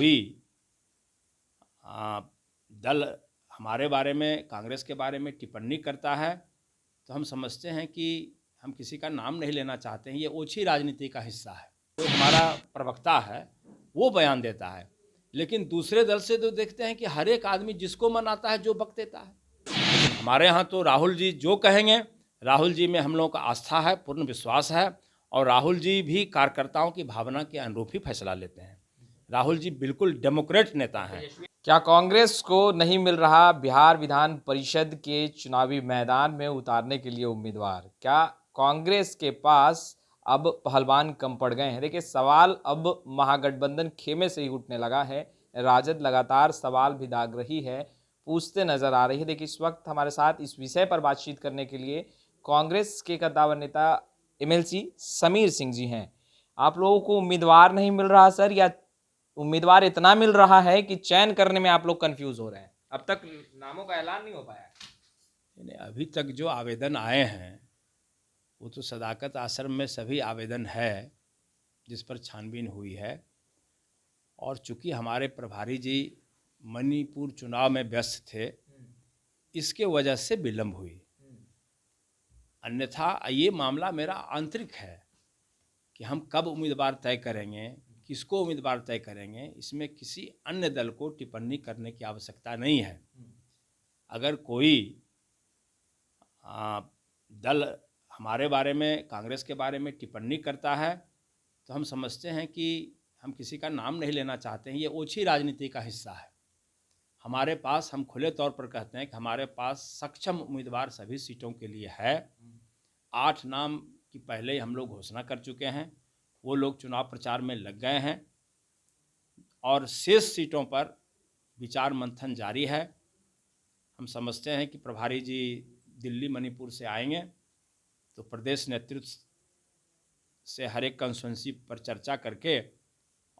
कोई दल हमारे बारे में, कांग्रेस के बारे में टिप्पणी करता है तो हम समझते हैं कि हम किसी का नाम नहीं लेना चाहते हैं, ये ओछी राजनीति का हिस्सा है। कोई हमारा प्रवक्ता है वो बयान देता है, लेकिन दूसरे दल से तो देखते हैं कि हर एक आदमी जिसको मन आता है जो बक देता है। लेकिन हमारे यहाँ तो राहुल जी जो कहेंगे, राहुल जी में हम लोगों का आस्था है, पूर्ण विश्वास है, और राहुल जी भी कार्यकर्ताओं की भावना के अनुरूप ही फैसला लेते हैं। राहुल जी बिल्कुल डेमोक्रेट नेता हैं। क्या कांग्रेस को नहीं मिल रहा बिहार विधान परिषद के चुनावी मैदान में उतारने के लिए उम्मीदवार? क्या कांग्रेस के पास अब पहलवान कम पड़ गए हैं? देखिए, सवाल अब महागठबंधन खेमे से ही उठने लगा है। राजद लगातार सवाल भी दाग रही है, पूछते नजर आ रही है। देखिए, इस वक्त हमारे साथ इस विषय पर बातचीत करने के लिए कांग्रेस के कद्दावर नेता एमएलसी समीर सिंह जी हैं। आप लोगों को उम्मीदवार नहीं मिल रहा सर, या उम्मीदवार इतना मिल रहा है कि चयन करने में आप लोग कंफ्यूज हो रहे हैं? अब तक नामों का ऐलान नहीं हो पाया। अभी तक जो आवेदन आए हैं वो तो सदाकत आश्रम में सभी आवेदन है जिस पर छानबीन हुई है, और चूंकि हमारे प्रभारी जी मणिपुर चुनाव में व्यस्त थे, इसके वजह से विलंब हुई। अन्यथा ये मामला मेरा आंतरिक है कि हम कब उम्मीदवार तय करेंगे, किसको उम्मीदवार तय करेंगे, इसमें किसी अन्य दल को टिप्पणी करने की आवश्यकता नहीं है। अगर कोई दल हमारे बारे में, कांग्रेस के बारे में टिप्पणी करता है तो हम समझते हैं कि हम किसी का नाम नहीं लेना चाहते हैं, ये ओछी राजनीति का हिस्सा है। हमारे पास, हम खुले तौर पर कहते हैं कि हमारे पास सक्षम उम्मीदवार सभी सीटों के लिए है। 8 नाम की पहले ही हम लोग घोषणा कर चुके हैं, वो लोग चुनाव प्रचार में लग गए हैं, और शेष सीटों पर विचार मंथन जारी है। हम समझते हैं कि प्रभारी जी दिल्ली मणिपुर से आएंगे तो प्रदेश नेतृत्व से हर एक कंस्टिट्यूंसी पर चर्चा करके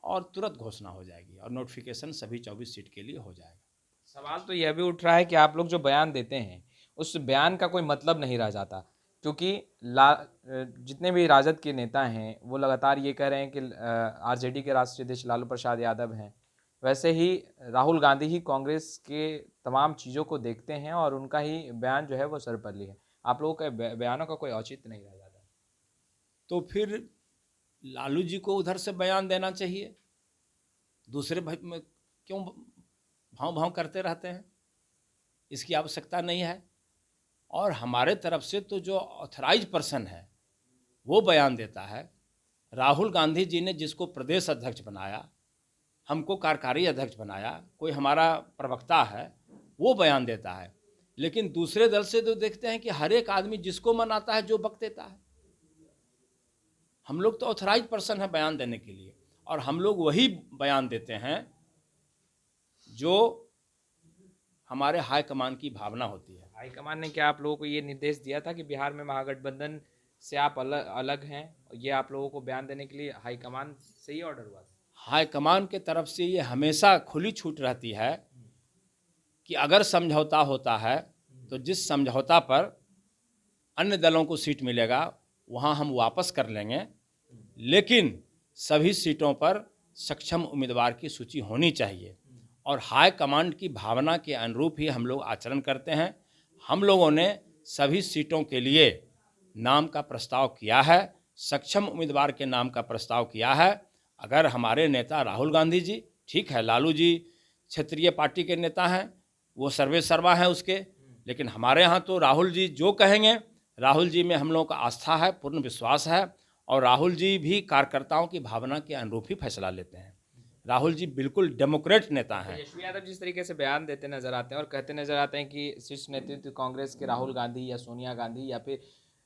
और तुरंत घोषणा हो जाएगी, और नोटिफिकेशन सभी 24 सीट के लिए हो जाएगा। सवाल तो यह भी उठ रहा है कि आप लोग जो बयान देते हैं उस बयान का कोई मतलब नहीं रह जाता, क्योंकि जितने भी राजद के नेता हैं वो लगातार ये कह रहे हैं कि आरजेडी के राष्ट्रीय अध्यक्ष लालू प्रसाद यादव हैं। वैसे ही राहुल गांधी ही कांग्रेस के तमाम चीज़ों को देखते हैं और उनका ही बयान जो है वो सर्वपल्ली है। आप लोगों के बयानों का कोई औचित्य नहीं रह जाता। तो फिर लालू जी को उधर से बयान देना चाहिए, दूसरे में क्यों भाव भाव करते रहते हैं? इसकी आवश्यकता नहीं है। और हमारे तरफ से तो जो ऑथराइज पर्सन है वो बयान देता है। राहुल गांधी जी ने जिसको प्रदेश अध्यक्ष बनाया, हमको कार्यकारी अध्यक्ष बनाया, कोई हमारा प्रवक्ता है वो बयान देता है, लेकिन दूसरे दल से तो देखते हैं कि हर एक आदमी जिसको मन आता है जो बक देता है। हम लोग तो ऑथराइज पर्सन है बयान देने के लिए, और हम लोग वही बयान देते हैं जो हमारे हाईकमान की भावना होती है। हाईकमान ने क्या आप लोगों को ये निर्देश दिया था कि बिहार में महागठबंधन से आप अलग हैं? ये आप लोगों को बयान देने के लिए हाईकमान से ही ऑर्डर हुआ था? हाईकमान के तरफ से ये हमेशा खुली छूट रहती है कि अगर समझौता होता है तो जिस समझौता पर अन्य दलों को सीट मिलेगा वहाँ हम वापस कर लेंगे, लेकिन सभी सीटों पर सक्षम उम्मीदवार की सूची होनी चाहिए, और हाई कमांड की भावना के अनुरूप ही हम लोग आचरण करते हैं। हम लोगों ने सभी सीटों के लिए नाम का प्रस्ताव किया है, सक्षम उम्मीदवार के नाम का प्रस्ताव किया है। अगर हमारे नेता राहुल गांधी जी, ठीक है, लालू जी क्षेत्रीय पार्टी के नेता हैं, वो सर्वे सर्वा हैं उसके, लेकिन हमारे यहाँ तो राहुल जी जो कहेंगे, राहुल जी में हम लोगों का आस्था है, पूर्ण विश्वास है, और राहुल जी भी कार्यकर्ताओं की भावना के अनुरूप ही फैसला लेते हैं। राहुल जी बिल्कुल डेमोक्रेट नेता हैं। तेजस्वी यादव जिस तरीके से बयान देते नजर आते हैं और कहते नजर आते हैं कि शीर्ष नेतृत्व कांग्रेस के राहुल गांधी या सोनिया गांधी या फिर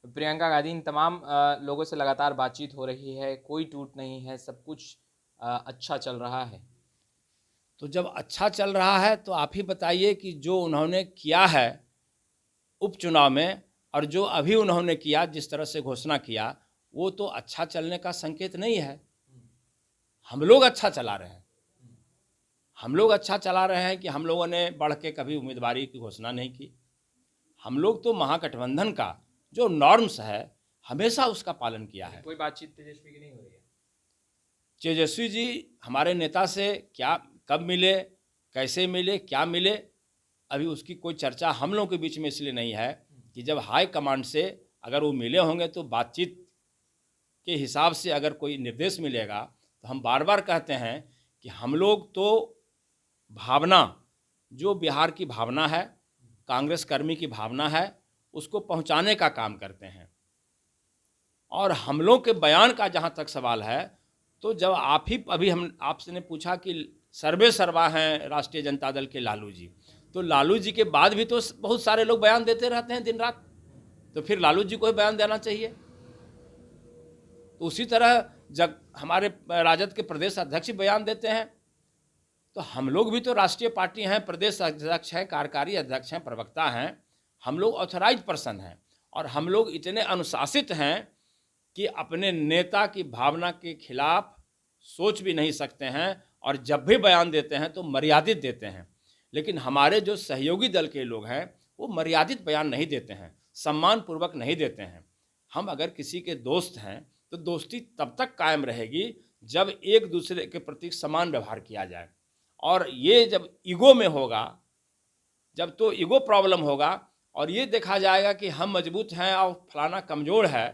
प्रियंका गांधी, इन तमाम लोगों से लगातार बातचीत हो रही है, कोई टूट नहीं है, सब कुछ अच्छा चल रहा है। तो जब अच्छा चल रहा है तो आप ही बताइए कि जो उन्होंने किया है उपचुनाव में और जो अभी उन्होंने किया, जिस तरह से घोषणा किया, वो तो अच्छा चलने का संकेत नहीं है। हम लोग अच्छा चला रहे हैं, हम लोग अच्छा चला रहे हैं कि हम लोगों ने बढ़ के कभी उम्मीदवारी की घोषणा नहीं की। हम लोग तो महागठबंधन का जो नॉर्म्स है हमेशा उसका पालन किया है। कोई बातचीत तेजस्वी की नहीं हो रही है? तेजस्वी जी हमारे नेता से क्या कब मिले, कैसे मिले, क्या मिले, अभी उसकी कोई चर्चा हम लोगों के बीच में इसलिए नहीं है कि जब हाई कमांड से अगर वो मिले होंगे तो बातचीत के हिसाब से अगर कोई निर्देश मिलेगा तो हम बार बार कहते हैं कि हम लोग तो भावना, जो बिहार की भावना है, कांग्रेस कर्मी की भावना है, उसको पहुंचाने का काम करते हैं। और हम लोग के बयान का जहां तक सवाल है, तो जब आप ही अभी हम आपसे ने पूछा कि सर्वे सर्वा हैं राष्ट्रीय जनता दल के लालू जी, तो लालू जी के बाद भी तो बहुत सारे लोग बयान देते रहते हैं दिन रात, तो फिर लालू जी को ही बयान देना चाहिए। तो उसी तरह जब हमारे राजद के प्रदेश अध्यक्ष बयान देते हैं, तो हम लोग भी तो राष्ट्रीय पार्टी हैं, प्रदेश अध्यक्ष हैं, कार्यकारी अध्यक्ष हैं, प्रवक्ता हैं, हम लोग ऑथराइज पर्सन हैं और हम लोग इतने अनुशासित हैं कि अपने नेता की भावना के खिलाफ सोच भी नहीं सकते हैं और जब भी बयान देते हैं तो मर्यादित देते हैं। लेकिन हमारे जो सहयोगी दल के लोग हैं वो मर्यादित बयान नहीं देते हैं, सम्मानपूर्वक नहीं देते हैं। हम अगर किसी के दोस्त हैं तो दोस्ती तब तक कायम रहेगी जब एक दूसरे के प्रति समान व्यवहार किया जाए, और ये जब ईगो में होगा, जब तो ईगो प्रॉब्लम होगा और ये देखा जाएगा कि हम मजबूत हैं और फलाना कमज़ोर है,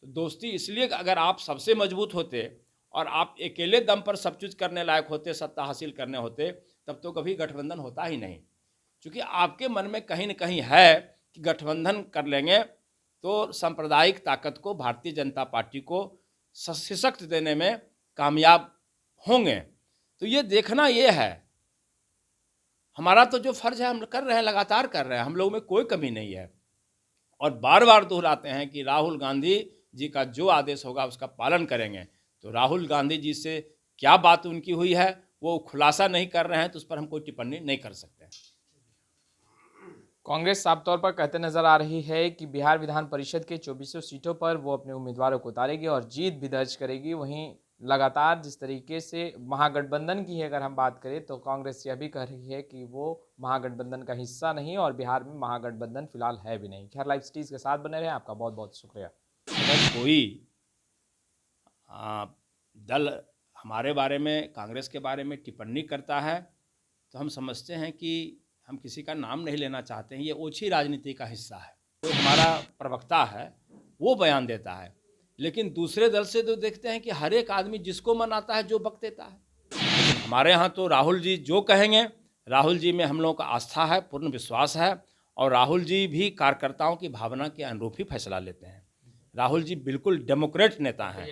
तो दोस्ती इसलिए अगर आप सबसे मजबूत होते और आप अकेले दम पर सब चीज़ करने लायक होते, सत्ता हासिल करने होते, तब तो कभी गठबंधन होता ही नहीं। क्योंकि आपके मन में कहीं न कहीं है कि गठबंधन कर लेंगे तो सांप्रदायिक ताकत को, भारतीय जनता पार्टी को सशक्त देने में कामयाब होंगे। तो ये देखना ये है, हमारा तो जो फर्ज है हम कर रहे हैं, लगातार कर रहे हैं, हम लोगों में कोई कमी नहीं है। और बार बार दोहराते हैं कि राहुल गांधी जी का जो आदेश होगा उसका पालन करेंगे। तो राहुल गांधी जी से क्या बात उनकी हुई है वो खुलासा नहीं कर रहे हैं, तो उस पर हम कोई टिप्पणी नहीं कर सकते। कांग्रेस साफ तौर पर कहते नजर आ रही है कि बिहार विधान परिषद के 2400 सीटों पर वो अपने उम्मीदवारों को उतारेगी और जीत भी दर्ज करेगी। वहीं लगातार जिस तरीके से महागठबंधन की अगर हम बात करें तो कांग्रेस यह भी कह रही है कि वो महागठबंधन का हिस्सा नहीं और बिहार में महागठबंधन फिलहाल है भी नहीं। खैर, लाइव स्टीज के साथ बने रहे, आपका बहुत बहुत शुक्रिया। अगर कोई दल हमारे बारे में, कांग्रेस के बारे में टिप्पणी करता है तो हम समझते हैं कि हम किसी का नाम नहीं लेना चाहते हैं, ये ओछी राजनीति का हिस्सा है। तो हमारा प्रवक्ता है वो बयान देता है, लेकिन दूसरे दल से तो देखते हैं कि हर एक आदमी जिसको मन आता है जो बक देता है। हमारे यहाँ तो राहुल जी जो कहेंगे, राहुल जी में हम लोगों का आस्था है, पूर्ण विश्वास है, और राहुल जी भी कार्यकर्ताओं की भावना के अनुरूप ही फैसला लेते हैं। राहुल जी बिल्कुल डेमोक्रेट नेता हैं।